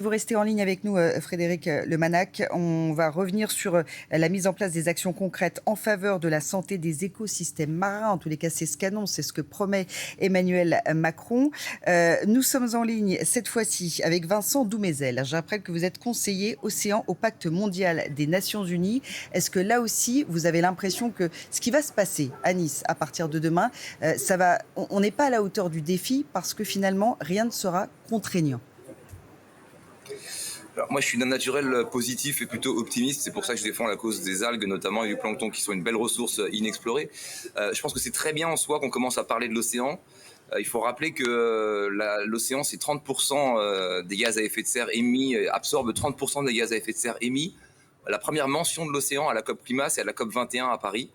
Vous restez en ligne avec nous, Frédéric Lemanac. On va revenir sur la mise en place des actions concrètes en faveur de la santé des écosystèmes marins. En tous les cas, c'est ce qu'annonce, c'est ce que promet Emmanuel Macron. Nous sommes en ligne cette fois-ci avec Vincent Doumézel. Je rappelle que vous êtes conseiller océan au Pacte mondial des Nations Unies. Est-ce que là aussi, vous avez l'impression que ce qui va se passer à Nice à partir de demain, on n'est pas à la hauteur du défi parce que finalement, rien ne sera contraignant? Alors moi, je suis d'un naturel positif et plutôt optimiste. C'est pour ça que je défends la cause des algues, notamment, et du plancton, qui sont une belle ressource inexplorée. Je pense que c'est très bien en soi qu'on commence à parler de l'océan. Il faut rappeler que l'océan, c'est 30% des gaz à effet de serre émis, absorbe 30% des gaz à effet de serre émis. La première mention de l'océan à la COP Climat, c'est à la COP 21 à Paris.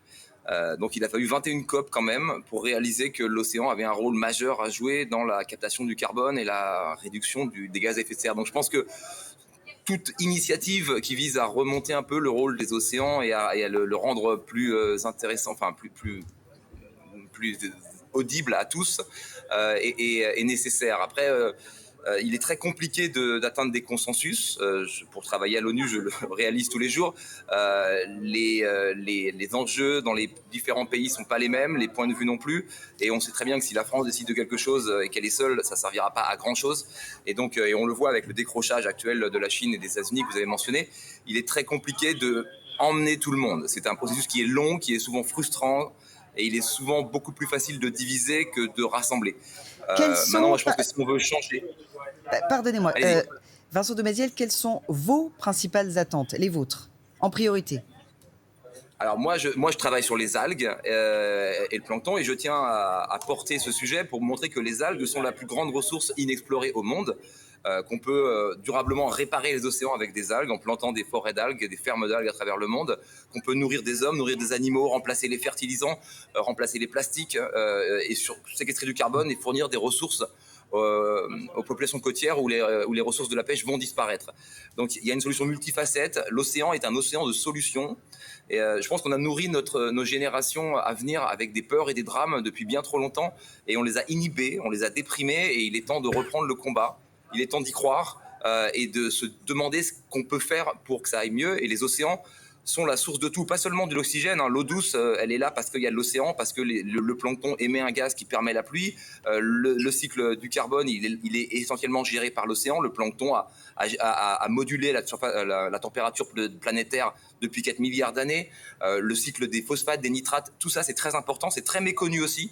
Donc il a fallu 21 COP quand même pour réaliser que l'océan avait un rôle majeur à jouer dans la captation du carbone et la réduction des gaz à effet de serre. Donc je pense que toute initiative qui vise à remonter un peu le rôle des océans et à le rendre plus intéressant, enfin plus audible à tous, est nécessaire. Après, il est très compliqué d'atteindre des consensus. Pour travailler à l'ONU, je le réalise tous les jours. Les enjeux dans les différents pays ne sont pas les mêmes, les points de vue non plus. Et on sait très bien que si la France décide de quelque chose et qu'elle est seule, ça ne servira pas à grand-chose. Et donc, et on le voit avec le décrochage actuel de la Chine et des États-Unis que vous avez mentionné, il est très compliqué de emmener tout le monde. C'est un processus qui est long, qui est souvent frustrant, et il est souvent beaucoup plus facile de diviser que de rassembler. Quels Maintenant, moi, sont, je pense que si on veut changer... pardonnez-moi, Allez-y. Vincent Domaziel, quelles sont vos principales attentes, les vôtres, en priorité? Alors moi, je travaille sur les algues et le plancton, et je tiens à porter ce sujet pour montrer que les algues sont la plus grande ressource inexplorée au monde, qu'on peut durablement réparer les océans avec des algues en plantant des forêts d'algues, des fermes d'algues à travers le monde, qu'on peut nourrir des hommes, nourrir des animaux, remplacer les fertilisants, remplacer les plastiques et séquestrer du carbone et fournir des ressources aux populations côtières où les ressources de la pêche vont disparaître. Donc il y a une solution multifacette. L'océan est un océan de solutions. Et je pense qu'on a nourri nos générations à venir avec des peurs et des drames depuis bien trop longtemps. Et on les a inhibés, on les a déprimés. Et il est temps de reprendre le combat. Il est temps d'y croire et de se demander ce qu'on peut faire pour que ça aille mieux. Et les océans sont la source de tout, pas seulement de l'oxygène. L'eau douce, elle est là parce qu'il y a de l'océan, parce que le plancton émet un gaz qui permet la pluie. Le cycle du carbone, il est essentiellement géré par l'océan. Le plancton a modulé la température planétaire depuis 4 milliards d'années. Le cycle des phosphates, des nitrates, tout ça, c'est très important, c'est très méconnu aussi.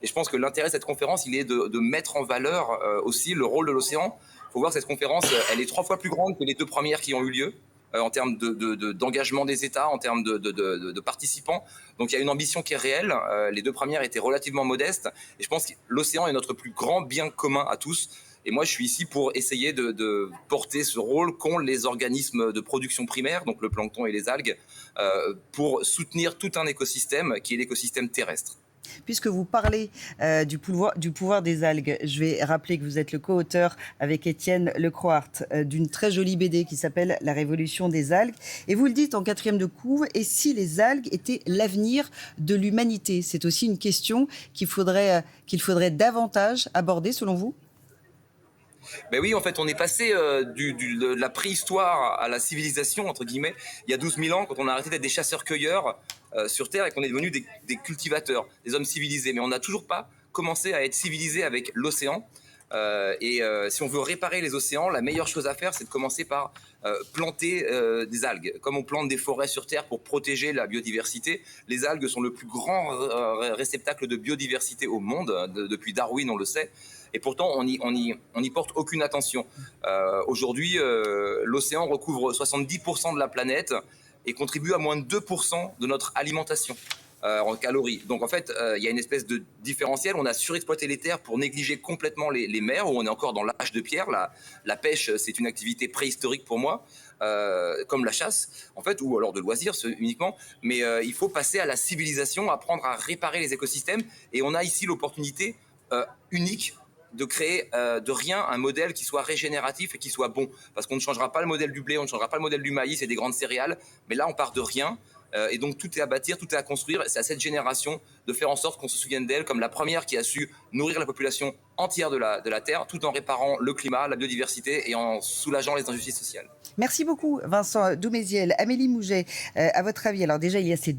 Et je pense que l'intérêt de cette conférence, il est de mettre en valeur aussi le rôle de l'océan. Il faut voir que cette conférence, elle est 3 fois plus grande que les 2 premières qui ont eu lieu. En termes d'engagement des États, en termes de participants. Donc il y a une ambition qui est réelle. Les 2 premières étaient relativement modestes. Et je pense que l'océan est notre plus grand bien commun à tous. Et moi, je suis ici pour essayer de porter ce rôle qu'ont les organismes de production primaire, donc le plancton et les algues, pour soutenir tout un écosystème qui est l'écosystème terrestre. Puisque vous parlez du pouvoir des algues, je vais rappeler que vous êtes le co-auteur avec Étienne Lecroart d'une très jolie BD qui s'appelle La Révolution des algues. Et vous le dites en quatrième de couve, et si les algues étaient l'avenir de l'humanité? C'est aussi une question qu'il faudrait davantage aborder selon vous? Ben oui, en fait, on est passé de la préhistoire à la civilisation, entre guillemets, il y a 12 000 ans, quand on a arrêté d'être des chasseurs-cueilleurs sur Terre et qu'on est devenus des cultivateurs, des hommes civilisés. Mais on n'a toujours pas commencé à être civilisés avec l'océan. Si on veut réparer les océans, la meilleure chose à faire, c'est de commencer par planter des algues. Comme on plante des forêts sur Terre pour protéger la biodiversité, les algues sont le plus grand réceptacle de biodiversité au monde. Depuis Darwin, on le sait. Et pourtant, on n'y porte aucune attention. Aujourd'hui, l'océan recouvre 70% de la planète et contribue à moins de 2% de notre alimentation en calories. Donc en fait, il y a une espèce de différentiel. On a surexploité les terres pour négliger complètement les mers, où on est encore dans l'âge de pierre. La pêche, c'est une activité préhistorique pour moi, comme la chasse, en fait, ou alors de loisirs uniquement. Mais il faut passer à la civilisation, apprendre à réparer les écosystèmes. Et on a ici l'opportunité unique de créer de rien un modèle qui soit régénératif et qui soit bon. Parce qu'on ne changera pas le modèle du blé, on ne changera pas le modèle du maïs et des grandes céréales. Mais là, on part de rien. Et donc tout est à bâtir, tout est à construire. C'est à cette génération de faire en sorte qu'on se souvienne d'elle comme la première qui a su nourrir la population entière de la Terre, tout en réparant le climat, la biodiversité et en soulageant les injustices sociales. Merci beaucoup, Vincent Douméziel. Amélie Mouget, à votre avis, alors déjà, il y a ces